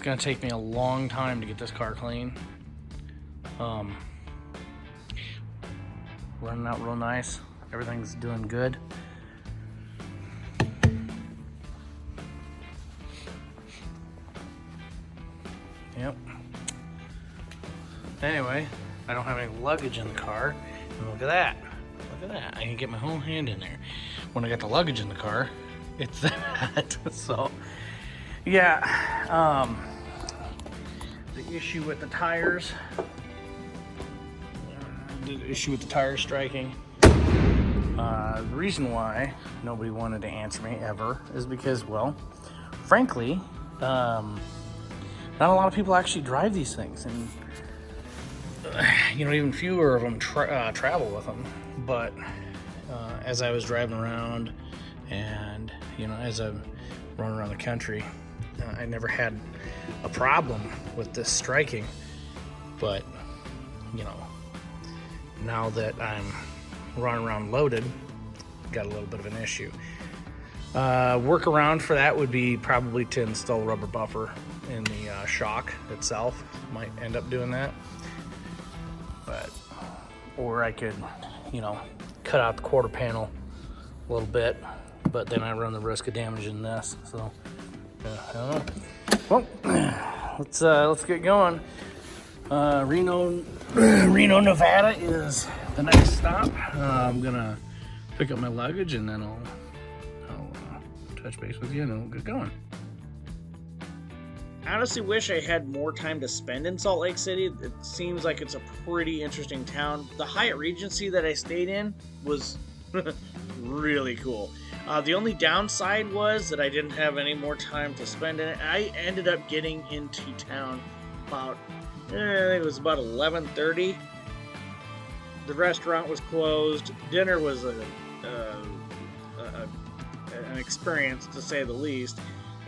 gonna take me a long time to get this car clean. Running out real nice. Everything's doing good. Yep. Anyway, I don't have any luggage in the car. And look at that. Look at that. I can get my whole hand in there. When I got the luggage in the car, it's that. So, yeah. The issue with the tires. The issue with the tires striking. The reason why nobody wanted to answer me ever is because, well, frankly, not a lot of people actually drive these things, and even fewer of them travel with them. But as I was driving around, and as I'm running around the country, I never had a problem with this striking. But now that I'm running around loaded, got a little bit of an issue. Workaround for that would be probably to install rubber buffer in the shock itself. Might end up doing that, or I could cut out the quarter panel a little bit, but then I run the risk of damaging this. So I don't know. Well, let's get going. Reno, Nevada is the next stop. I'm gonna pick up my luggage, and then I'll touch base with you, and then we'll get going. I honestly wish I had more time to spend in Salt Lake City. It seems like it's a pretty interesting town. The Hyatt Regency that I stayed in was really cool. The only downside was that I didn't have any more time to spend in it. I ended up getting into town about, I think it was about 11:30. The restaurant was closed. Dinner was an experience, to say the least.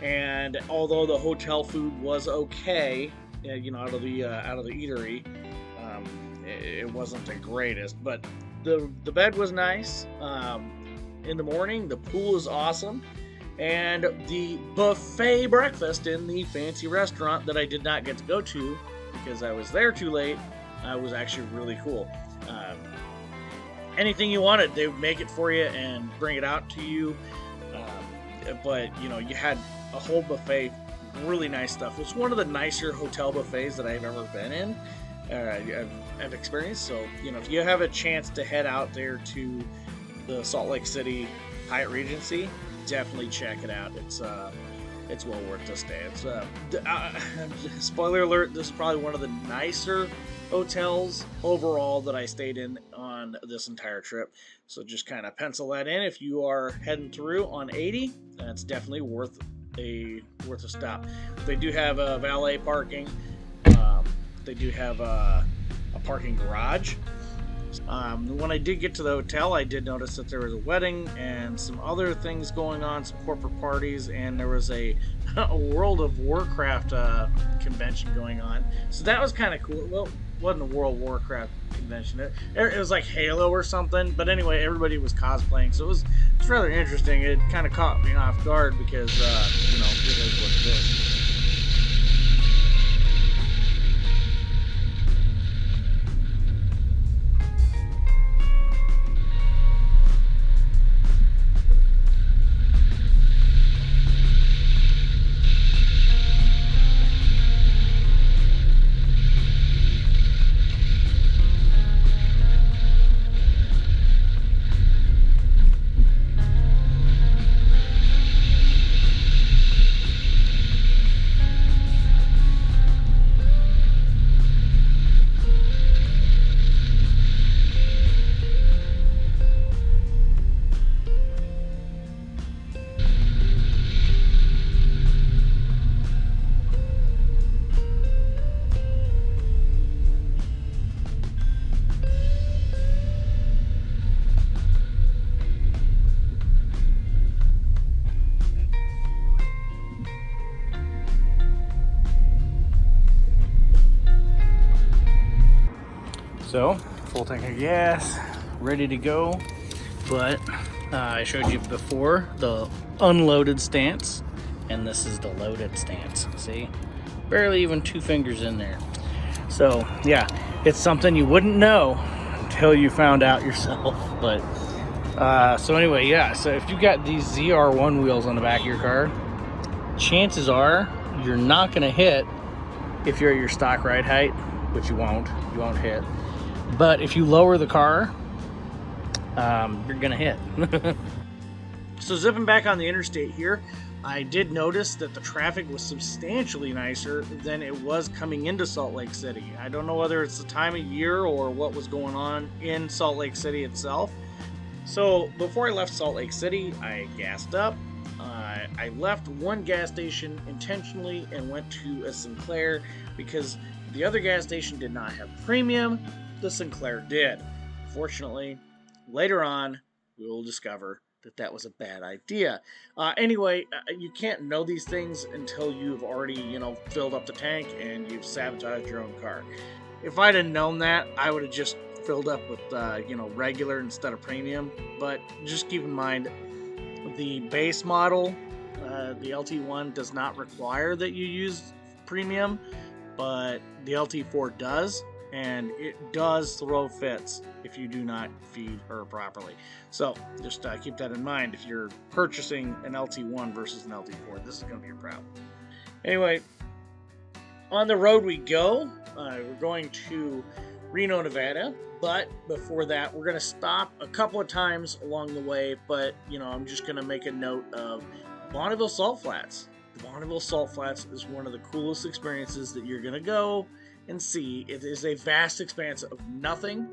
And although the hotel food was okay, out of the eatery, it wasn't the greatest. But the bed was nice. In the morning, the pool is awesome, and the buffet breakfast in the fancy restaurant that I did not get to go to because I was there too late was actually really cool. Anything you wanted, they would make it for you and bring it out to you. But you had a whole buffet, really nice stuff. It's one of the nicer hotel buffets that I've ever been in, I've experienced. So if you have a chance to head out there to the Salt Lake City Hyatt Regency, definitely check it out. It's well worth the stay. It's spoiler alert, this is probably one of the nicer hotels overall that I stayed in on this entire trip. So just kind of pencil that in. If you are heading through on 80, that's definitely worth a stop. They do have a valet parking. They do have a parking garage. When I did get to the hotel, I did notice that there was a wedding and some other things going on, some corporate parties, and there was a World of Warcraft convention going on. So that was kind of cool. Well, it wasn't a World of Warcraft convention. It was like Halo or something. But anyway, everybody was cosplaying, so it's rather interesting. It kind of caught me off guard because it is what it is. So, full tank of gas, ready to go. But I showed you before the unloaded stance, and this is the loaded stance. See, barely even 2 fingers in there. So yeah, it's something you wouldn't know until you found out yourself. But so anyway, yeah, so if you got these ZR1 wheels on the back of your car, chances are you're not going to hit if you're at your stock ride height, which you won't hit. But if you lower the car, you're going to hit. So zipping back on the interstate here, I did notice that the traffic was substantially nicer than it was coming into Salt Lake City. I don't know whether it's the time of year or what was going on in Salt Lake City itself. So before I left Salt Lake City, I gassed up. I left one gas station intentionally and went to a Sinclair because the other gas station did not have premium. The Sinclair did. Fortunately, later on, we will discover that was a bad idea. Anyway, you can't know these things until you've already, filled up the tank and you've sabotaged your own car. If I'd have known that, I would have just filled up with, regular instead of premium. But just keep in mind, the base model, the LT1 does not require that you use premium, but the LT4 does. And it does throw fits if you do not feed her properly. So just keep that in mind if you're purchasing an LT1 versus an LT4. This is going to be a problem. Anyway, on the road we go. We're going to Reno, Nevada. But before that, we're going to stop a couple of times along the way. But, I'm just going to make a note of Bonneville Salt Flats. The Bonneville Salt Flats is one of the coolest experiences that you're going to go and see. It is a vast expanse of nothing.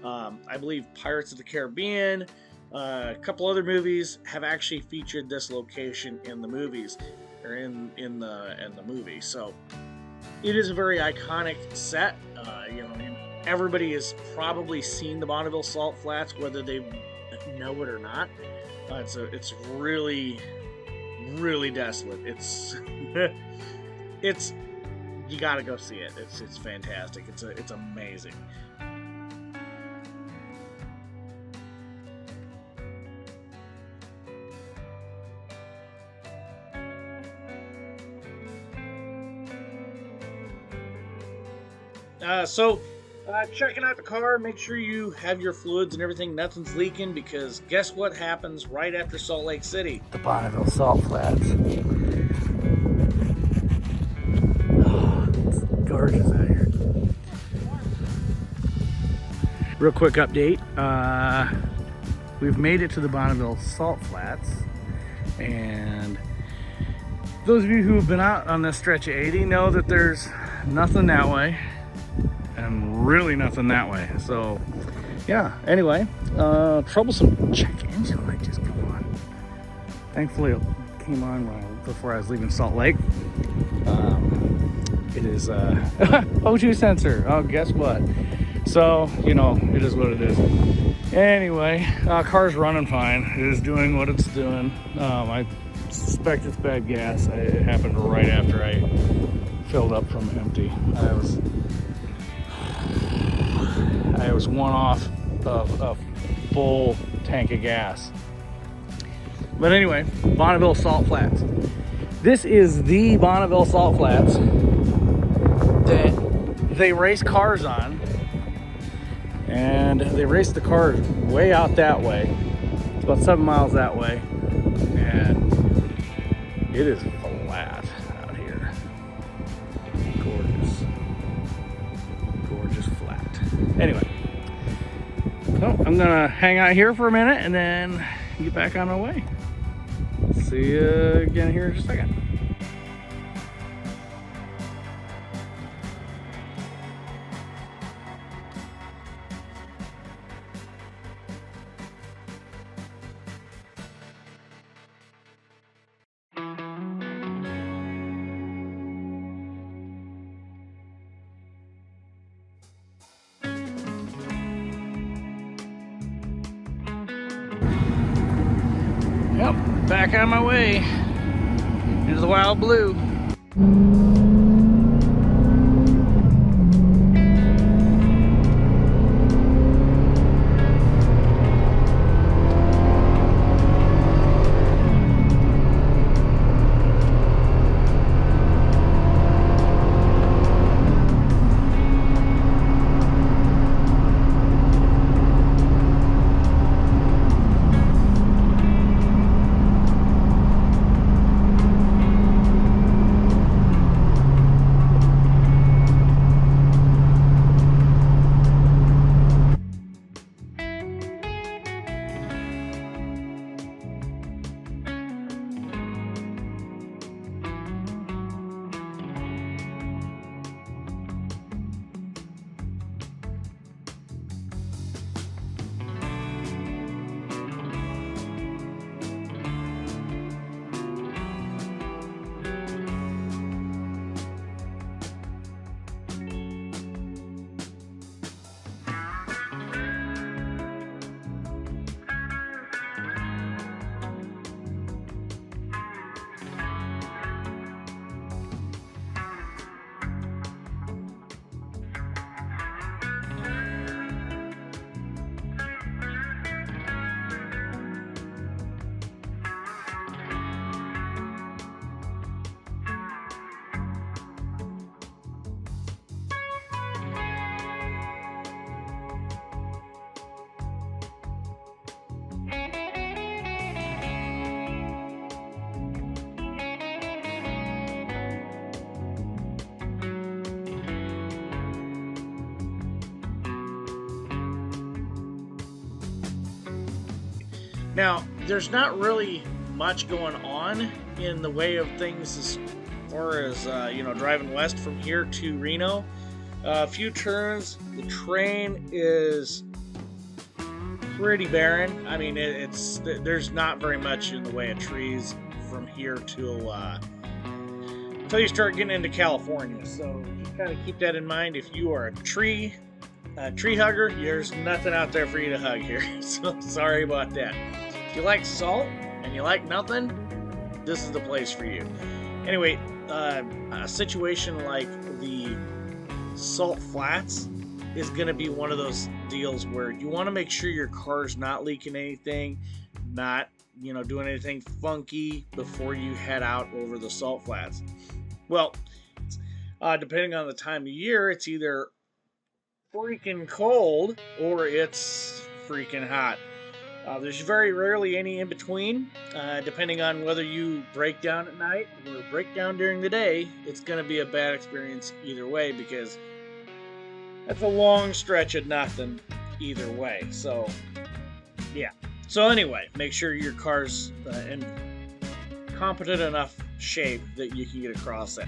I believe Pirates of the Caribbean, a couple other movies have actually featured this location in the movies, or in the movie. So it is a very iconic set. Everybody has probably seen the Bonneville Salt Flats, whether they know it or not. It's really, really desolate. It's you gotta go see it. It's fantastic. It's amazing. Checking out the car, make sure you have your fluids and everything, nothing's leaking, because guess what happens right after Salt Lake City? The Bonneville Salt Flats. It's gorgeous out here. Real quick update. We've made it to the Bonneville Salt Flats, and those of you who have been out on this stretch of 80 know that there's nothing that way and really nothing that way. So yeah, anyway, troublesome check engine light just come on. Thankfully it came on before I was leaving Salt Lake. It is O2 sensor. Oh, guess what? So, it is what it is. Anyway, car's running fine. It is doing what it's doing. I suspect it's bad gas. It happened right after I filled up from empty. I was one off of a full tank of gas. But anyway, Bonneville Salt Flats. This is the Bonneville Salt Flats that they race cars on. And they race the cars way out that way. It's about 7 miles that way. And it is flat out here. Gorgeous. Gorgeous flat. Anyway. So I'm gonna hang out here for a minute and then get back on my way. See you again here in just a second. Yep, back on my way into the wild blue. Now, there's not really much going on in the way of things as far as driving west from here to Reno. A few turns. The terrain is pretty barren. I mean, there's not very much in the way of trees from here till you start getting into California. So just kind of keep that in mind. If you are a tree hugger, there's nothing out there for you to hug here. So sorry about that. If you like salt and you like nothing, this is the place for you. Anyway, a situation like the Salt Flats is going to be one of those deals where you want to make sure your car's not leaking anything, not doing anything funky before you head out over the Salt Flats. Well, depending on the time of year, it's either freaking cold or it's freaking hot. There's very rarely any in between. Depending on whether you break down at night or break down during the day, it's going to be a bad experience either way, because that's a long stretch of nothing either way. So, yeah. So anyway, make sure your car's in competent enough shape that you can get across it.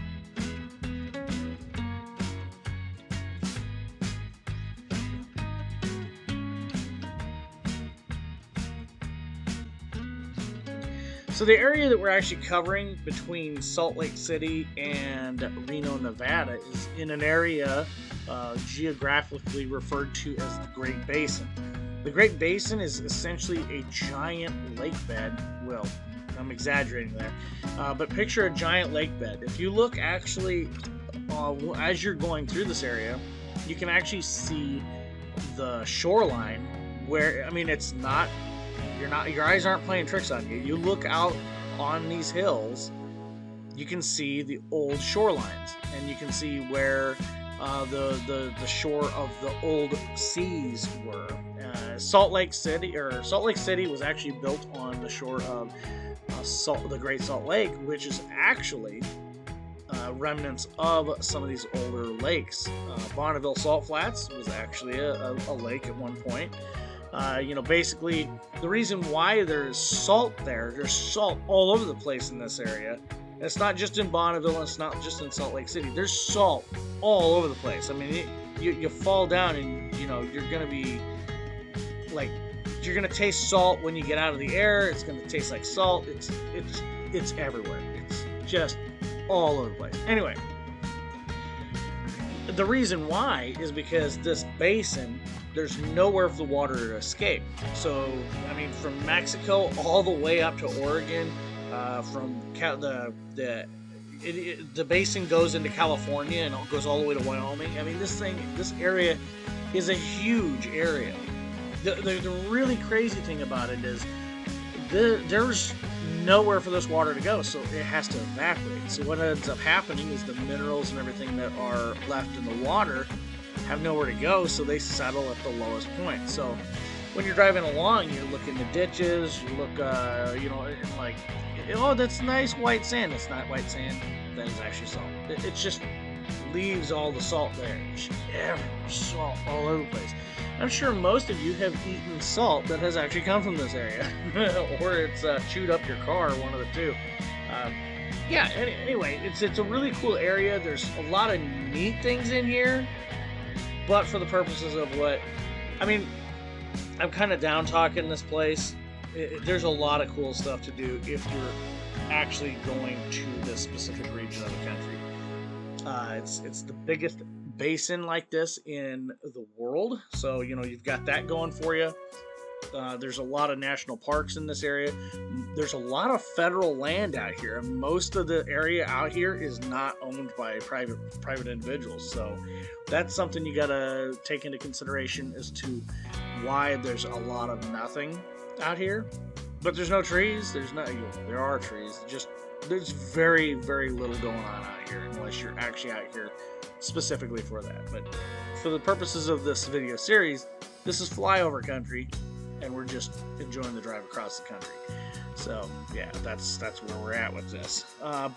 So the area that we're actually covering between Salt Lake City and Reno, Nevada is in an area geographically referred to as the Great Basin. The Great Basin is essentially a giant lake bed. Well, I'm exaggerating there, but picture a giant lake bed. If you look actually as you're going through this area, you can actually see the shoreline where, I mean, it's not, your eyes aren't playing tricks on you. You look out on these hills, you can see the old shorelines, and you can see where the shore of the old seas were. Salt Lake City was actually built on the shore of the Great Salt Lake, which is actually remnants of some of these older lakes. Bonneville Salt Flats was actually a lake at one point. Basically, the reason why there's salt there's salt all over the place in this area. It's not just in Bonneville, and it's not just in Salt Lake City. There's salt all over the place. I mean, you fall down and, you're going to be like, you're going to taste salt when you get out of the air. It's going to taste like salt. It's everywhere. It's just all over the place. Anyway, the reason why is because this basin, there's nowhere for the water to escape. So, I mean, from Mexico all the way up to Oregon, from the basin goes into California and it goes all the way to Wyoming. I mean, this area is a huge area. The really crazy thing about it is there's nowhere for this water to go, so it has to evaporate. So what ends up happening is the minerals and everything that are left in the water have nowhere to go, so they settle at the lowest point. So when you're driving along, you look in the ditches, you look, and like, oh, that's nice white sand. It's not white sand. That is actually salt. It just leaves all the salt there. It's everywhere, salt all over the place. I'm sure most of you have eaten salt that has actually come from this area, or it's chewed up your car, one of the two. Anyway, it's a really cool area. There's a lot of neat things in here, but for the purposes of I'm kind of down talking this place. There's a lot of cool stuff to do if you're actually going to this specific region of the country. It's the biggest basin like this in the world, so you've got that going for you. There's a lot of national parks in this area. There's a lot of federal land out here. Most of the area out here is not owned by private individuals, so that's something you gotta take into consideration as to why there's a lot of nothing out here. But there's no trees. There are trees. There's very, very little going on out here unless you're actually out here specifically for that. But for the purposes of this video series, this is flyover country, and we're just enjoying the drive across the country. So yeah, that's where we're at with this.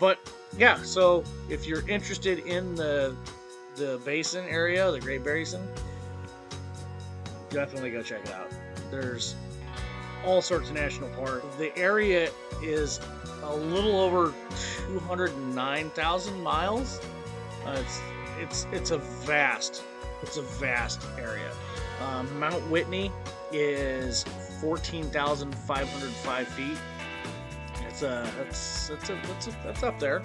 But yeah, so if you're interested in the basin area, the Great Basin, definitely go check it out. There's all sorts of national parks. The area is a little over 209,000 miles. It's a vast area. Mount Whitney is 14,505 feet. That's up there.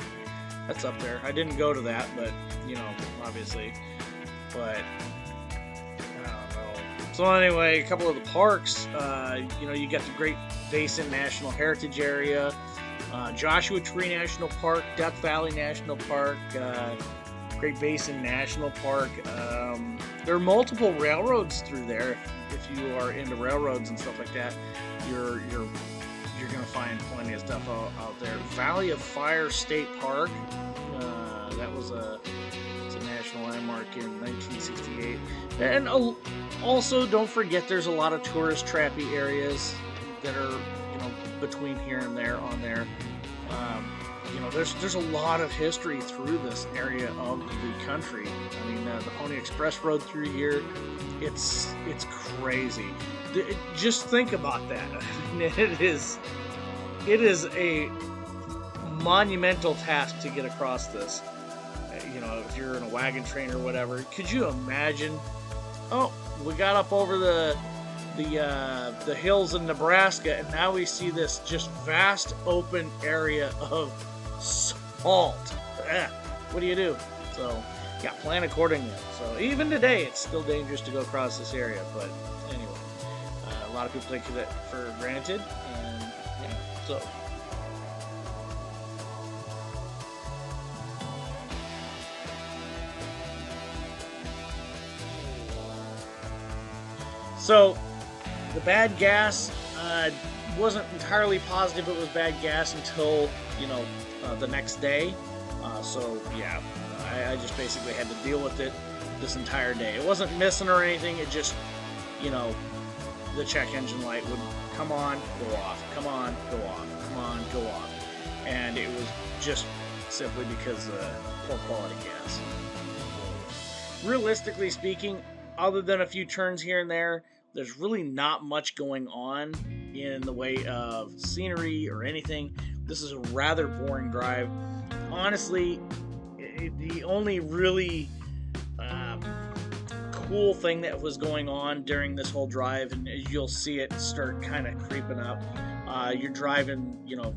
That's up there. I didn't go to that, but you know, obviously. But I don't know. So anyway, a couple of the parks. You know, you got the Great Basin National Heritage Area, Joshua Tree National Park, Death Valley National Park, Great Basin National Park. There are multiple railroads through there. If you are into railroads and stuff like that, you're gonna find plenty of stuff out there. Valley of Fire State Park. That was it's a national landmark in 1968. And also, don't forget, there's a lot of tourist trappy areas that are, you know, between here and there on there. You know, there's a lot of history through this area of the country. I mean, the Pony Express Road through here, it's crazy. Just think about that. I mean, it is a monumental task to get across this. You know, if you're in a wagon train or whatever, could you imagine? Oh, we got up over the hills in Nebraska, and now we see this just vast open area of salt. What do you do? So, yeah, plan accordingly. So even today, it's still dangerous to go across this area. But anyway, a lot of people take it for granted, and yeah, so. So, the bad gas wasn't entirely positive it was bad gas until, you know, the next day. So, yeah, I just basically had to deal with it this entire day. It wasn't missing or anything. It just, you know, the check engine light would come on, go off, come on, go off, come on, go off. And it was just simply because of poor quality gas. Realistically speaking, other than a few turns here and there, there's really not much going on in the way of scenery or anything. This is a rather boring drive. Honestly, the only really cool thing that was going on during this whole drive, and you'll see it start kind of creeping up. You're driving, you know,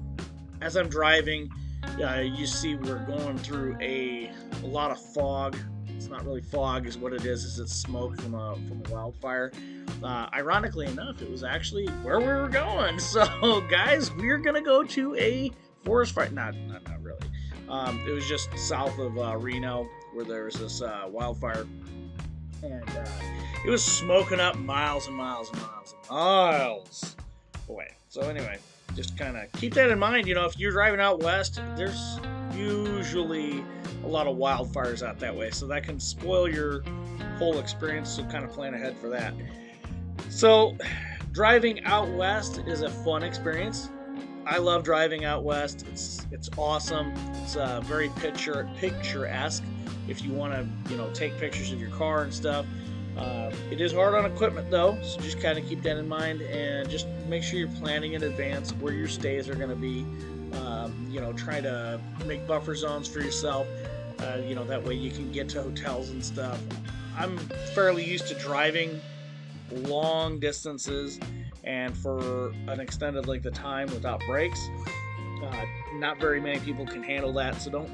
as I'm driving, you see we're going through a lot of fog. It's not really fog, is what it is it's smoke from a wildfire. Ironically enough, it was actually where we were going. So, guys, we're gonna go to a forest fire. Not really. It was just south of Reno, where there was this wildfire, and it was smoking up miles and miles and miles and miles away. So anyway, just kind of keep that in mind. You know, if you're driving out west, there's usually a lot of wildfires out that way, so that can spoil your whole experience. So kind of plan ahead for that. So driving out west is a fun experience. I love driving out west. It's awesome. It's very picturesque. If you want to, you know, take pictures of your car and stuff. It is hard on equipment though, so just kind of keep that in mind, and just make sure you're planning in advance where your stays are going to be. You know, try to make buffer zones for yourself. You know, that way you can get to hotels and stuff. I'm fairly used to driving long distances and for an extended length of time without brakes. Not very many people can handle that, so don't,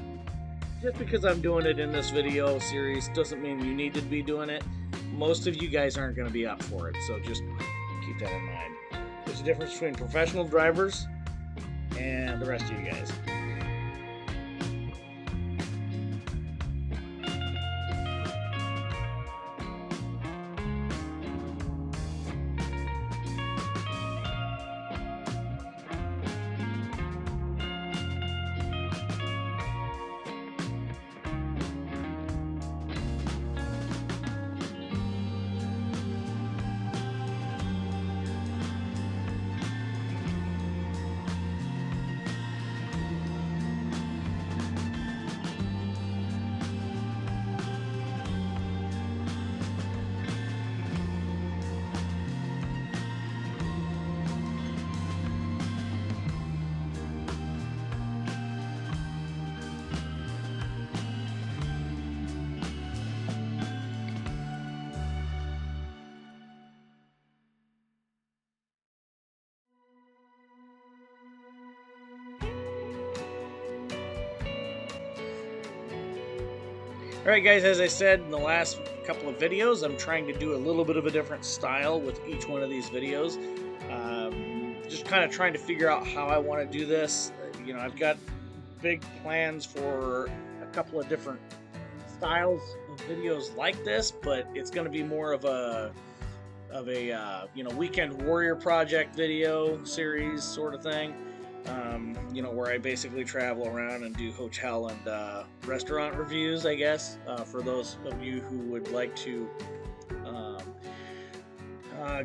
just because I'm doing it in this video series doesn't mean you need to be doing it. Most of you guys aren't going to be up for it, so just keep that in mind. There's a difference between professional drivers and the rest of you guys. Alright guys, as I said in the last couple of videos, I'm trying to do a little bit of a different style with each one of these videos. Just kind of trying to figure out how I want to do this. You know, I've got big plans for a couple of different styles of videos like this, but it's going to be more of a you know, weekend warrior project video series sort of thing. You know, where I basically travel around and do hotel and restaurant reviews, I guess, for those of you who would like to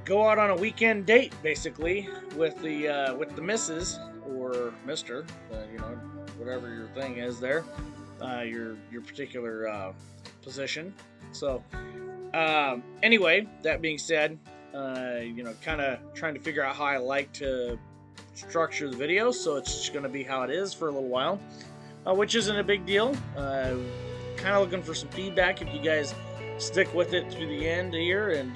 go out on a weekend date, basically, with the missus or Mister, you know, whatever your thing is there, your particular position. So, anyway, that being said, you know, kind of trying to figure out how I like to structure the video, so it's just going to be how it is for a little while, which isn't a big deal. Kind of looking for some feedback. If you guys stick with it through the end here, and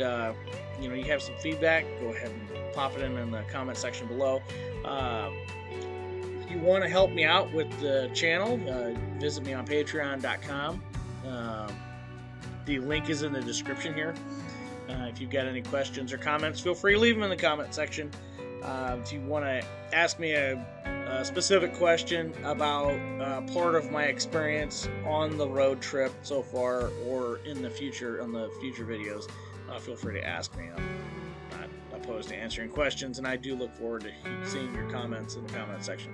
you know, you have some feedback, go ahead and pop it in the comment section below. If you want to help me out with the channel, visit me on patreon.com. The link is in the description here. If you've got any questions or comments, feel free to leave them in the comment section. If you want to ask me a specific question about part of my experience on the road trip so far, or in the future, on the future videos, feel free to ask me. I'm not opposed to answering questions, and I do look forward to seeing your comments in the comment section.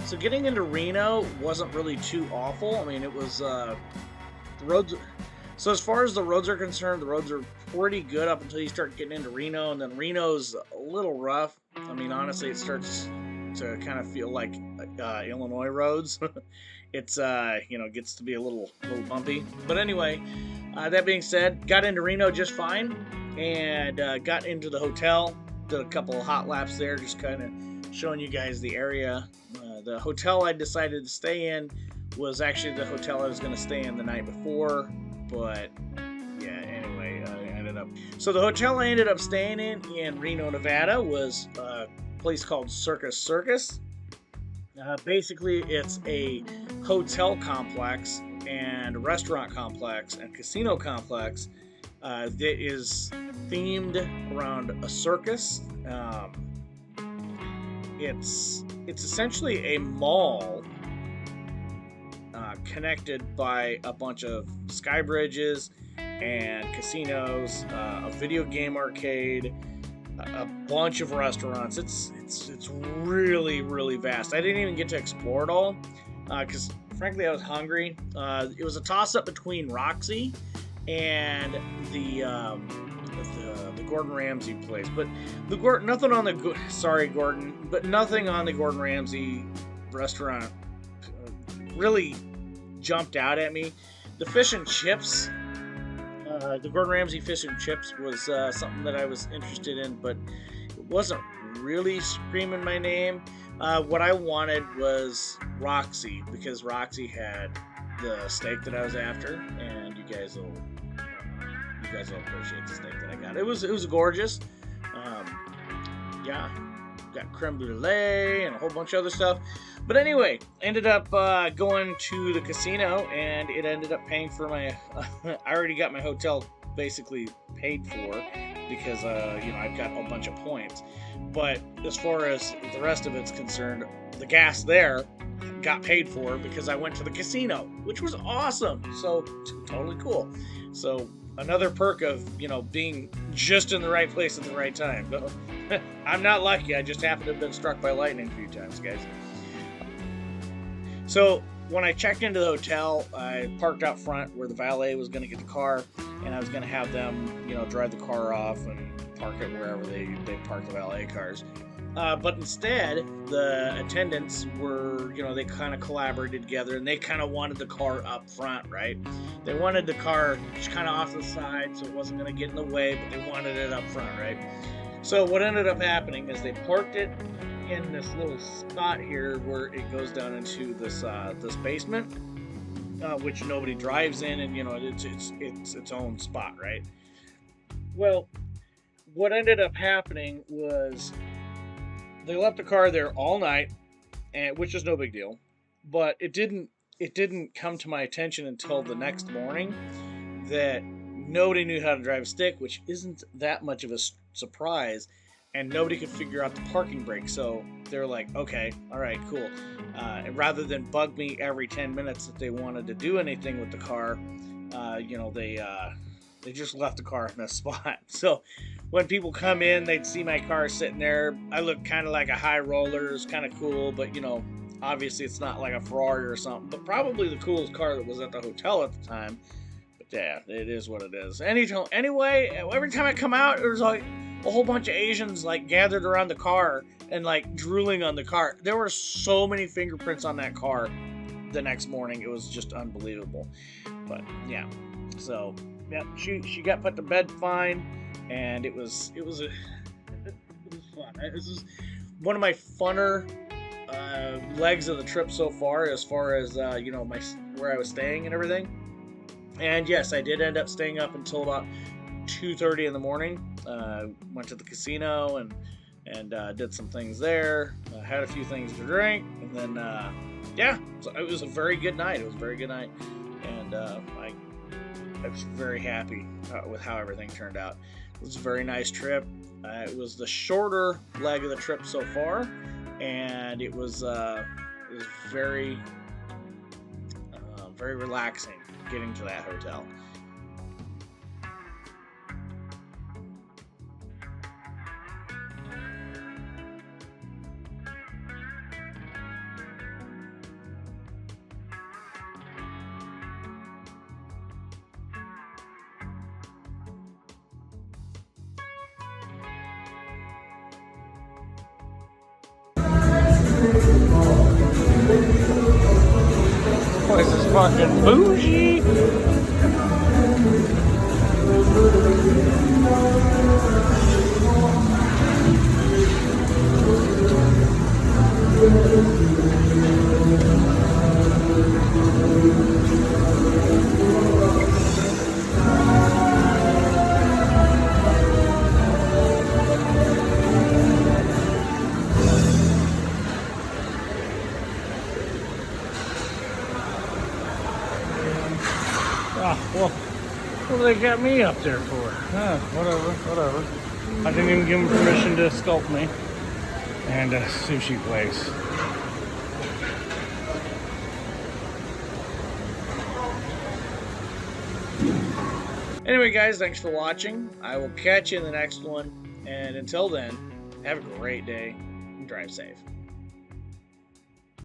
So getting into Reno wasn't really too awful. I mean, it was the roads. So as far as the roads are concerned, the roads are pretty good up until you start getting into Reno, and then Reno's a little rough. I mean, honestly, it starts to kind of feel like Illinois roads. It's you know, gets to be a little bumpy. But anyway, that being said, got into Reno just fine, and got into the hotel. Did a couple of hot laps there, just kind of showing you guys the area. The hotel I decided to stay in was actually the hotel I was going to stay in the night before, but yeah, anyway, I ended up... So the hotel I ended up staying in Reno, Nevada was a place called Circus. Basically, it's a hotel complex and restaurant complex and casino complex that is themed around a circus. It's essentially a mall connected by a bunch of sky bridges and casinos, a video game arcade, a bunch of restaurants. It's really, really vast. I didn't even get to explore it all because frankly I was hungry. It was a toss-up between Roxy and the Gordon Ramsay place, but nothing on the sorry Gordon, but nothing on the Gordon Ramsay restaurant really jumped out at me. The fish and chips, the Gordon Ramsay fish and chips was something that I was interested in, but it wasn't really screaming my name. What I wanted was Roxy, because Roxy had the steak that I was after, and you guys will appreciate the steak that I got. It was gorgeous. Yeah, got creme brulee and a whole bunch of other stuff. But anyway, ended up going to the casino, and it ended up paying for my. I already got my hotel basically paid for because I've got a bunch of points. But as far as the rest of it's concerned, the gas there got paid for because I went to the casino, which was awesome. So totally cool. So another perk of being just in the right place at the right time. I'm not lucky. I just happen to have been struck by lightning a few times, guys. So when I checked into the hotel, I parked out front where the valet was going to get the car, and I was going to have them, drive the car off and park it wherever they park the valet cars. But instead, the attendants were, they kind of collaborated together, and they kind of wanted the car up front, right? They wanted the car just kind of off the side, so it wasn't going to get in the way, but they wanted it up front, right? So what ended up happening is they parked it in this little spot here where it goes down into this basement, which nobody drives in, and it's its own spot, right? Well, what ended up happening was they left the car there all night, and which is no big deal, but it didn't come to my attention until the next morning that nobody knew how to drive a stick, which isn't that much of a surprise. And nobody could figure out the parking brake, so they're like, okay, all right, cool. And rather than bug me every 10 minutes if they wanted to do anything with the car, they just left the car in that spot. So when people come in, they'd see my car sitting there. I look kind of like a high roller. It's kind of cool, but obviously it's not like a Ferrari or something, but probably the coolest car that was at the hotel at the time. But yeah, it is what it is. Anyway, every time I come out, there's like a whole bunch of Asians like gathered around the car and like drooling on the car. There were so many fingerprints on that car the next morning. It was just unbelievable. But yeah, so yeah, she got put to bed fine, and it was fun. This is one of my funner legs of the trip so far as where I was staying and everything. And yes, I did end up staying up until about 2:30 in the morning. Went to the casino and did some things there. Had a few things to drink, and then so it was a very good night. And I was very happy with how everything turned out. It was a very nice trip. It was the shorter leg of the trip so far, and it was very very relaxing getting to that hotel. This is fucking bougie. Well, what do they got me up there for? Whatever. I didn't even give them permission to sculpt me. And a sushi place. Anyway, guys, thanks for watching. I will catch you in the next one. And until then, have a great day and drive safe.